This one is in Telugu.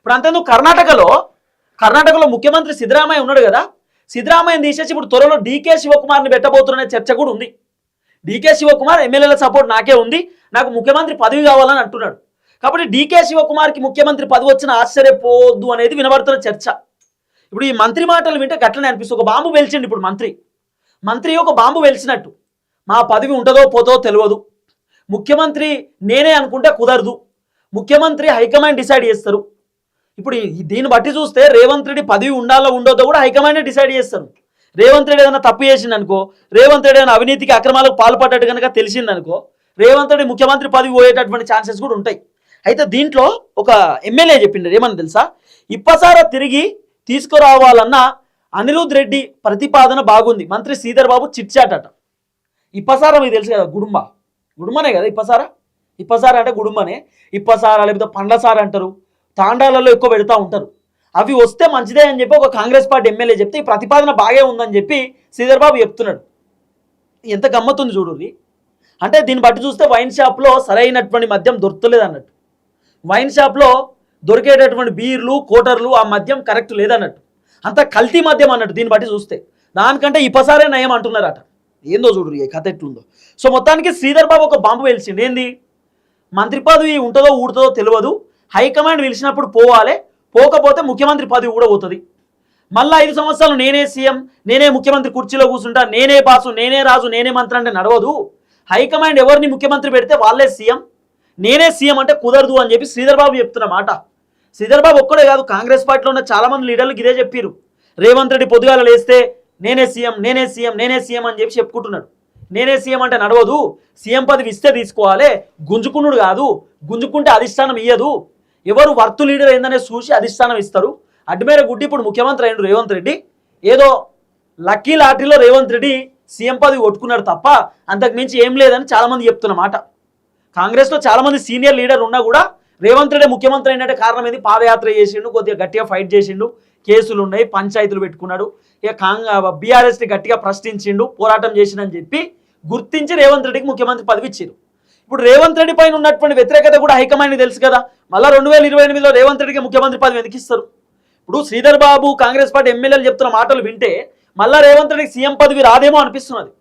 ఇప్పుడు అంతేందుకు కర్ణాటకలో ముఖ్యమంత్రి సిద్ధరామయ్య ఉన్నాడు కదా, సిద్ధరామయ్యని తీసేసి ఇప్పుడు త్వరలో డీకే శివకుమార్ని పెట్టబోతున్న చర్చ కూడా ఉంది. డీకే శివకుమార్ ఎమ్మెల్యేల సపోర్ట్ నాకే ఉంది, నాకు ముఖ్యమంత్రి పదవి కావాలని అంటున్నాడు. కాబట్టి డీకే శివకుమార్కి ముఖ్యమంత్రి పదవి వచ్చిన ఆశ్చర్యపోవద్దు అనేది వినబడుతున్న చర్చ. ఇప్పుడు ఈ మంత్రి మాటలు వింటే గట్లనే అనిపిస్తుంది. ఒక బాంబు వెలిచిండు ఇప్పుడు మంత్రి ఒక బాంబు వెలిచినట్టు. మా పదవి ఉంటుందో పోతో తెలియదు, ముఖ్యమంత్రి నేనే అనుకుంటే కుదరదు, ముఖ్యమంత్రి హైకమాండ్ డిసైడ్ చేస్తారు. ఇప్పుడు దీన్ని బట్టి చూస్తే రేవంత్ రెడ్డి పదవి ఉండాలో ఉండదో కూడా హైకమాండే డిసైడ్ చేస్తారు. రేవంత్ రెడ్డి ఏదైనా తప్పు చేసిందనుకో, రేవంత్ రెడ్డి ఏదైనా అవినీతికి అక్రమాలకు పాల్పడ్డట్టు కనుక తెలిసిందనుకో, రేవంత్ రెడ్డి ముఖ్యమంత్రి పదవి పోయేటటువంటి ఛాన్సెస్ కూడా ఉంటాయి. అయితే దీంట్లో ఒక ఎమ్మెల్యే చెప్పిండు ఏమని తెలుసా, ఇప్పసార తిరిగి తీసుకురావాలన్న అనిరుద్ రెడ్డి ప్రతిపాదన బాగుంది, మంత్రి శ్రీధర్ బాబు చిట్చాటట. ఇప్పసార మీకు తెలుసు కదా, గుడుమనే కదా ఇప్పసార అంటే గుడుమనే. ఇప్పసార లేకపోతే పండ్లసార అంటారు, తాండాలలో ఎక్కువ పెడతా ఉంటారు. అవి వస్తే మంచిదే అని చెప్పి ఒక కాంగ్రెస్ పార్టీ ఎమ్మెల్యే చెప్తే ఈ ప్రతిపాదన బాగే ఉందని చెప్పి శ్రీధర్ బాబు చెప్తున్నాడు. ఎంత గమ్మత్తుంది చూడుర్రి. అంటే దీన్ని బట్టి చూస్తే వైన్ షాప్లో సరైనటువంటి మద్యం దొరకలేదు అన్నట్టు, వైన్ షాప్లో దొరికేటటువంటి బీర్లు కోటర్లు ఆ మద్యం కరెక్ట్ లేదన్నట్టు, అంత కల్తీ మద్యం అన్నట్టు. దీన్ని బట్టి చూస్తే దానికంటే ఇప్పసారే నయం అంటున్నారట. ఏందో చూడు ఈ కథ ఎట్లుందో. సో మొత్తానికి శ్రీధర్ బాబు ఒక బాంబు వెలిసిండు. ఏంది, మంత్రి పదవి ఉంటుందో ఊడుతుందో తెలియదు, హైకమాండ్ పిలిచినప్పుడు పోవాలి, పోకపోతే ముఖ్యమంత్రి పదవి కూడా పోతుంది. మళ్ళీ 5 సంవత్సరాలు నేనే సీఎం, నేనే ముఖ్యమంత్రి కుర్చీలో కూర్చుంటా, నేనే బాసు, నేనే రాజు, నేనే మంత్రి అంటే నడవదు. హైకమాండ్ ఎవరిని ముఖ్యమంత్రి పెడితే వాళ్ళే సీఎం, నేనే సీఎం అంటే కుదరదు అని చెప్పి శ్రీధర్ బాబు చెప్తున్న మాట. శ్రీధర్ బాబు ఒక్కడే కాదు, కాంగ్రెస్ పార్టీలో ఉన్న చాలామంది లీడర్లకు ఇదే చెప్పారు. రేవంత్ రెడ్డి పొద్దుగాల లేస్తే నేనే సీఎం అని చెప్పి చెప్పుకుంటున్నాడు. నేనే సీఎం అంటే నడవదు, సీఎం పదవి ఇస్తే తీసుకోవాలి, గుంజుకున్నాడు కాదు, గుంజుకుంటే అధిష్టానం ఇయ్యదు, ఎవరు వర్తు లీడర్ ఏందనే చూసి అధిష్టానం ఇస్తారు. అడ్మేర గుడ్డి ఇప్పుడు ముఖ్యమంత్రి అయిన రేవంత్ రెడ్డి ఏదో లక్కీ లాటరీలో రేవంత్ రెడ్డి సీఎం పదవి కొట్టుకున్నాడు తప్ప అంతకు మించి ఏం లేదని చాలామంది చెప్తున్నమాట. కాంగ్రెస్లో చాలామంది సీనియర్ లీడర్ ఉన్నా కూడా రేవంత్ రెడ్డి ముఖ్యమంత్రి అయినట్టే కారణం ఏంది, పాదయాత్ర చేసిండు, కొద్దిగా గట్టిగా ఫైట్ చేసిండు, కేసులు ఉన్నాయి, పంచాయతీలు పెట్టుకున్నాడు, ఇక బీఆర్ఎస్ని గట్టిగా ప్రశ్నించిండు, పోరాటం చేసిండని చెప్పి గుర్తించి రేవంత్ రెడ్డికి ముఖ్యమంత్రి పదవి ఇచ్చారు. ఇప్పుడు రేవంత్ రెడ్డి పైన ఉన్నటువంటి వ్యతిరేకత కూడా హైకమాండ్కి తెలుసు కదా, మళ్ళీ 2028లో రేవంత్ రెడ్డికి ముఖ్యమంత్రి పదవి ఎందుకు ఇస్తారు? ఇప్పుడు శ్రీధర్ బాబు కాంగ్రెస్ పార్టీ ఎమ్మెల్యేలు చెప్తున్న మాటలు వింటే మళ్ళీ రేవంత్ రెడ్డికి సీఎం పదవి రాదేమో అనిపిస్తున్నది.